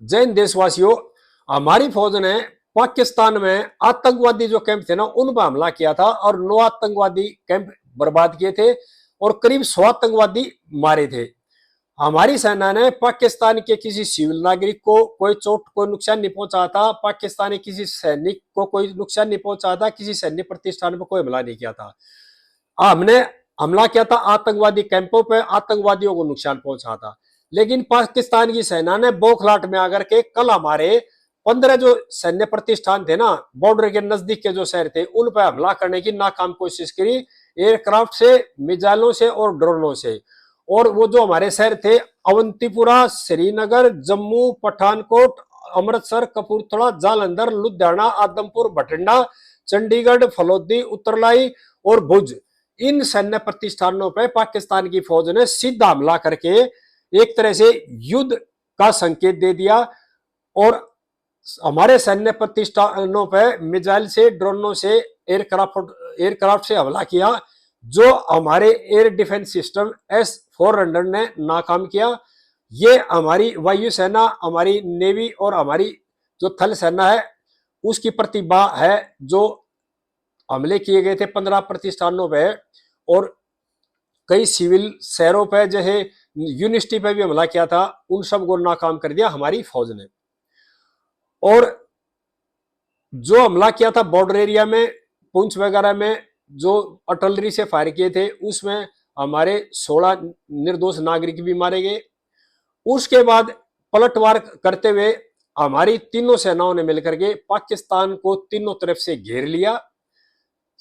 जैन देशवासियों, हमारी फौज ने पाकिस्तान में आतंकवादी जो कैंप थे ना उन पर हमला किया था और 9 आतंकवादी कैंप बर्बाद किए थे और करीब 100 आतंकवादी मारे थे। हमारी सेना ने पाकिस्तान के किसी सिविल नागरिक को कोई चोट कोई नुकसान नहीं पहुंचा था, पाकिस्तानी किसी सैनिक को कोई नुकसान नहीं पहुंचा था, किसी सैन्य प्रतिष्ठान पर कोई हमला नहीं किया था। हमने हमला किया था आतंकवादी कैंपों पे, आतंकवादियों को नुकसान पहुंचा था। लेकिन पाकिस्तान की सेना ने बौखलाहट में आकर के कल हमारे 15 जो सैन्य प्रतिष्ठान थे ना बॉर्डर के नजदीक के जो शहर थे उन पर हमला करने की नाकाम कोशिश करी, एयरक्राफ्ट से, मिसाइलों से और ड्रोनों से। और वो जो हमारे शहर थे अवंतीपुरा, श्रीनगर, जम्मू, पठानकोट, अमृतसर, कपूरथला, जालंधर, लुधियाना, आदमपुर, बठिंडा, चंडीगढ़, फलोदी, उत्तरलाई और भुज, इन सैन्य प्रतिष्ठानों पर पाकिस्तान की फौज ने सीधा हमला करके एक तरह से युद्ध का संकेत दे दिया और हमारे सैन्य प्रतिष्ठानों पर मिसाइल से, ड्रोनों से, एयरक्राफ्ट से हमला किया, जो हमारे एयर डिफेंस सिस्टम S-400 ने नाकाम किया। ये हमारी वायुसेना, हमारी नेवी और हमारी जो थल सेना है उसकी प्रतिभा है। जो हमले किए गए थे 15 प्रतिष्ठानों पर और कई सिविल शहरों पर, जैसे यूनिवर्सिटी पर भी हमला किया था, उन सब को नाकाम कर दिया हमारी फौज ने। और जो हमला किया था बॉर्डर एरिया में, पुंछ वगैरह में, जो आर्टिलरी से फायर किए थे उसमें हमारे 16 निर्दोष नागरिक भी मारे गए। उसके बाद पलटवार करते हुए हमारी तीनों सेनाओं ने मिलकर के पाकिस्तान को तीनों तरफ से घेर लिया,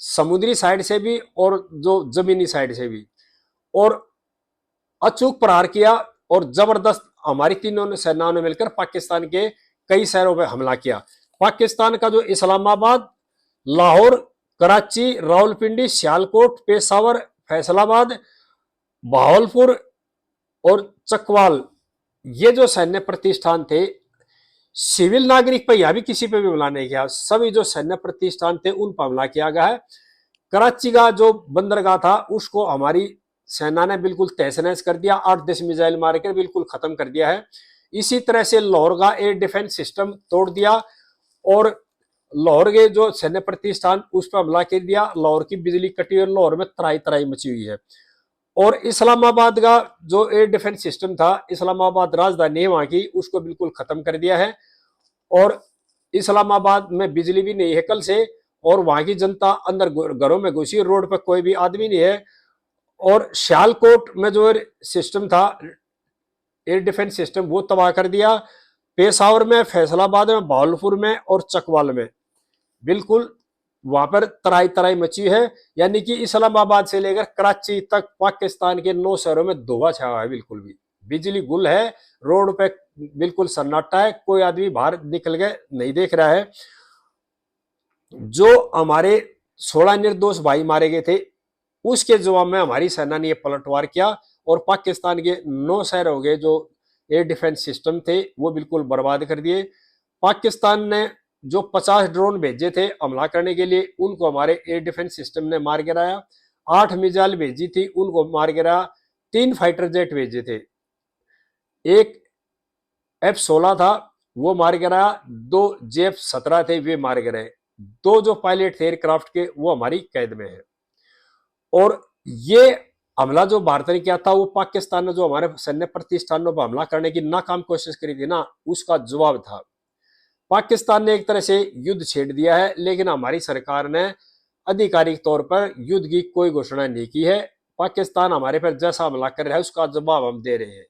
समुद्री साइड से भी और जो जमीनी साइड से भी, और अचूक प्रहार किया और जबरदस्त हमारी तीनों सेनाओं ने मिलकर पाकिस्तान के कई शहरों पर हमला किया। पाकिस्तान का जो इस्लामाबाद, लाहौर, कराची, रावलपिंडी, सियालकोट, पेशावर, फैसलाबाद, बहावलपुर और चकवाल, ये जो सैन्य प्रतिष्ठान थे, सिविल नागरिक पर या भी किसी पे भी हमला नहीं किया, सभी जो सैन्य प्रतिष्ठान थे उन पर हमला किया गया है। कराची का जो बंदरगाह था उसको हमारी सेना ने बिल्कुल तहस नहस कर दिया, 8-10 मिसाइल मारकर बिल्कुल खत्म कर दिया है। इसी तरह से लाहौर का एयर डिफेंस सिस्टम तोड़ दिया और लाहौर के जो सैन्य प्रतिष्ठान उस पर हमला कर दिया, लाहौर की बिजली कटी और लाहौर में तराई तराई मची हुई है। और इस्लामाबाद का जो एयर डिफेंस सिस्टम था, इस्लामाबाद राजधानी है वहां की, उसको बिल्कुल खत्म कर दिया है। और इस्लामाबाद में बिजली भी नहीं है कल से, और वहां की जनता अंदर घरों में घुसी, रोड पर कोई भी आदमी नहीं है। और सियालकोट में जो सिस्टम था एयर डिफेंस सिस्टम वो तबाह कर दिया। पेशावर में, फैसलाबाद में, बहावलपुर में और चकवाल में बिल्कुल वहां पर तराई तराई मची है। यानी कि इस्लामाबाद से लेकर कराची तक पाकिस्तान के 9 शहरों में धुआं छाया है, बिल्कुल भी बिजली गुल है, रोड पे बिल्कुल सन्नाटा है, कोई आदमी बाहर निकल के नहीं देख रहा है। जो हमारे 16 निर्दोष भाई मारे गए थे उसके जवाब में हमारी सेना ने यह पलटवार किया और पाकिस्तान के 9 शहर हो गए जो एयर डिफेंस सिस्टम थे वो बिल्कुल बर्बाद कर दिए। पाकिस्तान ने जो 50 ड्रोन भेजे थे हमला करने के लिए उनको हमारे एयर डिफेंस सिस्टम ने मार गिराया। 8 मिसाइल भेजी थी उनको मार गिराया। 3 फाइटर जेट भेजे थे, एक F-16 था वो मार गिराया, 2 JF-17 थे वे मार गिराए, 2 जो पायलट थे एयरक्राफ्ट के वो हमारी कैद में है। और ये हमला जो भारत ने किया था वो पाकिस्तान ने जो हमारे सैन्य प्रतिष्ठानों पर हमला करने की नाकाम कोशिश करी थी ना उसका जवाब था। पाकिस्तान ने एक तरह से युद्ध छेड़ दिया है, लेकिन हमारी सरकार ने आधिकारिक तौर पर युद्ध की कोई घोषणा नहीं की है। पाकिस्तान हमारे पर जैसा हमला कर रहा है उसका जवाब हम दे रहे हैं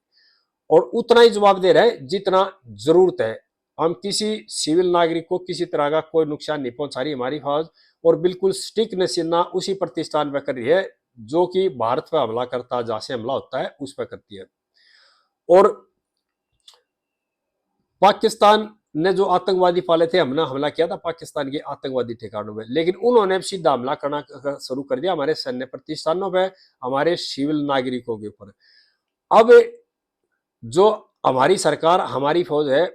और उतना ही जवाब दे रहे हैं जितना जरूरत है। हम किसी सिविल नागरिक को किसी तरह का कोई नुकसान नहीं पहुंचा रही हमारी फौज, और बिल्कुल स्टिक निशाना उसी प्रतिष्ठान पर कर रही है जो कि भारत पर हमला करता है, जहां से हमला होता है उस पर करती है। और पाकिस्तान ने जो आतंकवादी पाले थे हमने हमला किया था पाकिस्तान के आतंकवादी ठिकानों में, लेकिन उन्होंने सीधा हमला करना शुरू कर दिया हमारे सैन्य प्रतिष्ठानों पर, हमारे सिविल नागरिकों के ऊपर। अब जो हमारी सरकार, हमारी फौज है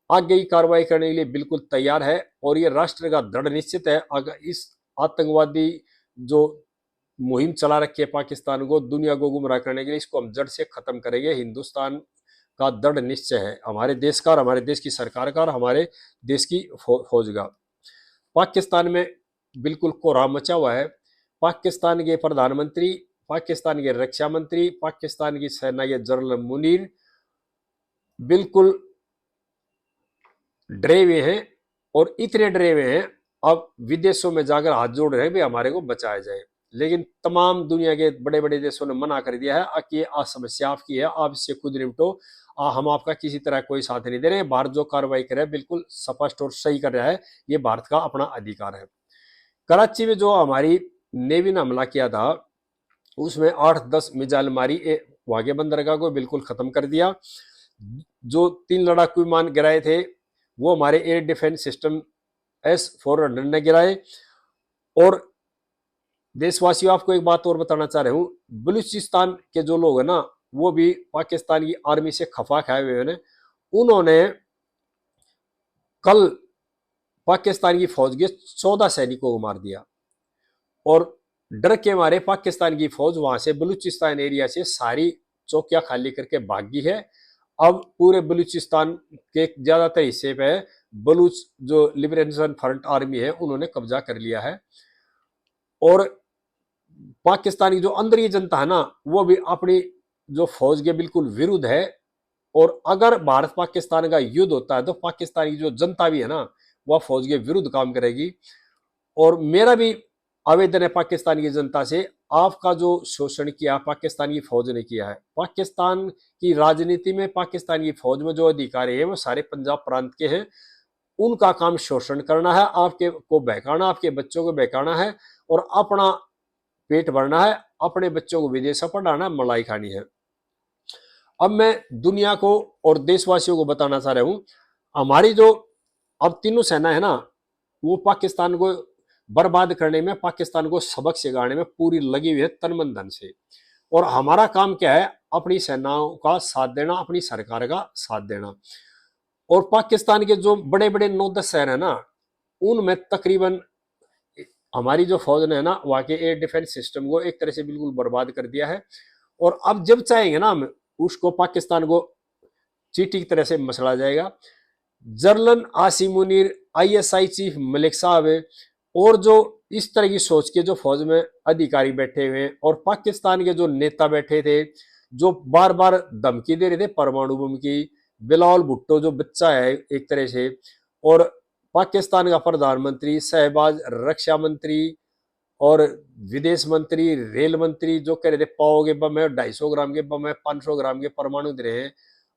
आगे की कार्रवाई करने के लिए बिल्कुल तैयार है और ये राष्ट्र का दृढ़ निश्चित है। अगर इस आतंकवादी जो मुहिम चला रखी है पाकिस्तान को दुनिया को गुमराह करने के लिए, इसको हम जड़ से खत्म करेंगे। हिंदुस्तान का दृढ़ निश्चय है, हमारे देश का और हमारे देश की सरकार का और हमारे देश की फौज का। पाकिस्तान में बिल्कुल कोहराम मचा हुआ है। पाकिस्तान के प्रधानमंत्री, पाकिस्तान के रक्षा मंत्री, पाकिस्तान की सेना के जनरल मुनीर बिल्कुल डरे हुए हैं, और इतने डरे हुए हैं अब विदेशों में जाकर हाथ जोड़ रहे हैं भी हमारे को बचाया जाए। लेकिन तमाम दुनिया के बड़े बड़े देशों ने मना कर दिया है कि ये समस्या आपकी है, आप इससे खुद निपटो, हम आपका किसी तरह कोई साथ नहीं दे रहे। भारत जो कार्रवाई करे बिल्कुल स्पष्ट और सही कर रहा है, ये भारत का अपना अधिकार है। कराची में जो हमारी नेवी ने हमला किया था उसमें 8-10 मिसाइल मारी, वहां के बंदरगाह को बिल्कुल खत्म कर दिया। जो 3 लड़ाकू विमान गिराए थे वो हमारे एयर डिफेंस सिस्टम S-400 ने गिराए। और देशवासियों, आपको एक बात और बताना चाह रहा हूं, बलूचिस्तान के जो लोग हैं ना वो भी पाकिस्तान की आर्मी से खफा खाए हुए हैं। उन्होंने कल पाकिस्तान की फौज के 14 सैनिकों को मार दिया, और डर के मारे पाकिस्तान की फौज वहां से बलूचिस्तान एरिया से सारी चौकियां खाली करके भागी है। अब पूरे बलूचिस्तान के ज्यादातर हिस्से पे बलूच जो लिबरेशन फ्रंट आर्मी है उन्होंने कब्जा कर लिया है। और पाकिस्तान की जो अंदर जनता है ना वो भी अपनी जो फौज के बिल्कुल विरुद्ध है। और अगर भारत पाकिस्तान का युद्ध होता है तो पाकिस्तान की जो जनता भी है ना वह फौज के विरुद्ध काम करेगी। और मेरा भी आवेदन है पाकिस्तान की जनता से, आपका जो शोषण किया पाकिस्तान की फौज ने किया है, पाकिस्तान की राजनीति में पाकिस्तान की फौज में जो अधिकारी है वो सारे पंजाब प्रांत के हैं। उनका काम शोषण करना है, आपके को बहकाना, आपके बच्चों को बहकाना है और अपना पेट भरना है, अपने बच्चों को विदेशों पढ़ाना, मलाई खानी है। अब मैं दुनिया को और देशवासियों को बताना चाह रहा हूं, हमारी जो अब तीनों सेना है ना वो पाकिस्तान को बर्बाद करने में, पाकिस्तान को सबक सिखाने में पूरी लगी हुई है तन मन धन से। और हमारा काम क्या है, अपनी सेनाओं का साथ देना, अपनी सरकार का साथ देना। और पाकिस्तान के जो बड़े बड़े 9-10 शहर है ना उनमें तकरीबन हमारी जो फौज ने ना वहां के एयर डिफेंस सिस्टम को एक तरह से बिल्कुल बर्बाद कर दिया है। और अब जब चाहेंगे ना हम उसको पाकिस्तान को चीटी की तरह से मसला जाएगा। General Asim Munir, ISI chief Malik साहब और जो इस तरह की सोच के जो फौज में अधिकारी बैठे हुए और पाकिस्तान के जो नेता बैठे थे जो बार बार धमकी दे रहे थे परमाणु बम की, बिलावल भुट्टो जो बच्चा है एक तरह से, और पाकिस्तान का प्रधानमंत्री, शहबाज, रक्षा मंत्री और विदेश मंत्री, रेल मंत्री जो कह रहे थे पाओ के बम है, 250 ग्राम के बम है, 500 ग्राम के परमाणु दे रहे हैं,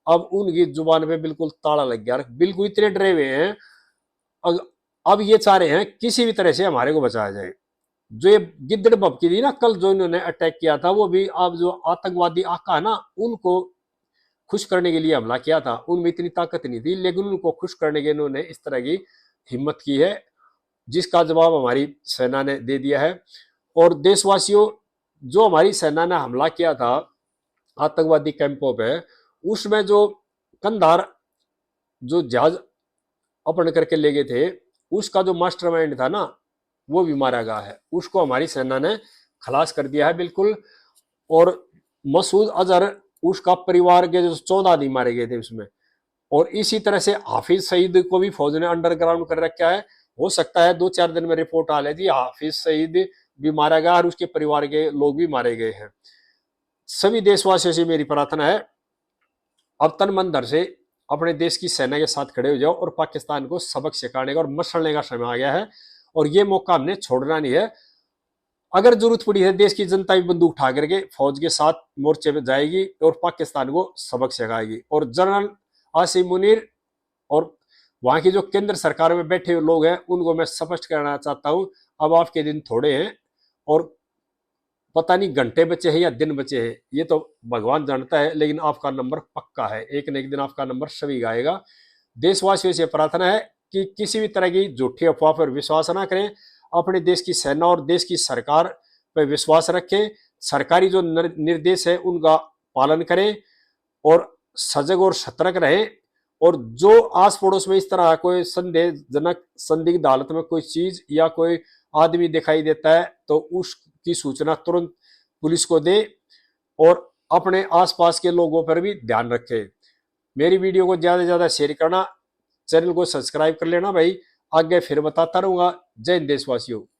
अब उनकी जुबान पे बिल्कुल ताला लग गया, बिल्कुल इतने डरे हुए हैं। अब ये चाह रहे हैं किसी भी तरह से हमारे को बचाया जाए। जो ये गिद्दड़ भपकी थी ना कल जो इन्होंने अटैक किया था, वो भी अब जो आतंकवादी आका है ना उनको खुश करने के लिए हमला किया था। उनमें इतनी ताकत नहीं थी लेकिन उनको खुश करने के इन्होंने इस तरह की हिम्मत की है, जिसका जवाब हमारी सेना ने दे दिया है। और देशवासियों, जो हमारी सेना ने हमला किया था आतंकवादी कैंपों पे, उसमें जो कंधार जो जहाज अपहरण करके ले गए थे उसका जो मास्टरमाइंड था ना वो भी मारा गया है, उसको हमारी सेना ने खलास कर दिया है बिल्कुल। और मसूद अजहर, उसका परिवार के जो 14 आदमी मारे गए थे उसमें। और इसी तरह से हाफिज सईद को भी फौज ने अंडरग्राउंड कर रखा है। हो सकता है 2-4 दिन में रिपोर्ट आ लेगी हाफिज सईद भी मारा गया और उसके परिवार के लोग भी मारे गए हैं। सभी देशवासियों से मेरी प्रार्थना है, अब तन मन धन से अपने देश की सेना के साथ खड़े हो जाओ और पाकिस्तान को सबक सिखाने का और मसलने का समय आ गया है और ये मौका हमने छोड़ना नहीं है। अगर जरूरत पड़ी है देश की जनता भी बंदूक उठा करके फौज के साथ मोर्चे पे जाएगी और पाकिस्तान को सबक सिखाएगी। और जनरल आसिम मुनीर और वहां की जो केंद्र सरकार में बैठे हुए लोग हैं उनको मैं स्पष्ट करना चाहता हूं, अब आपके दिन थोड़े हैं और पता नहीं घंटे बचे हैं या दिन बचे हैं, ये तो भगवान जानता है, लेकिन आपका नंबर पक्का है, एक न एक दिन आपका नंबर सभी आएगा। देशवासियों से प्रार्थना है कि किसी भी तरह की झूठी अफवाह पर विश्वास ना करें, अपने देश की सेना और देश की सरकार पर विश्वास रखें, सरकारी जो निर्देश है उनका पालन करें और सजग और सतर्क रहें। और जो आस पड़ोस में इस तरह कोई संदेहजनक संदिग्ध हालत में कोई चीज या कोई आदमी दिखाई देता है तो उसकी सूचना तुरंत पुलिस को दे और अपने आसपास के लोगों पर भी ध्यान रखे। मेरी वीडियो को ज्यादा से ज्यादा शेयर करना, चैनल को सब्सक्राइब कर लेना भाई। आगे फिर बताता रहूंगा। जय हिंद देशवासियों।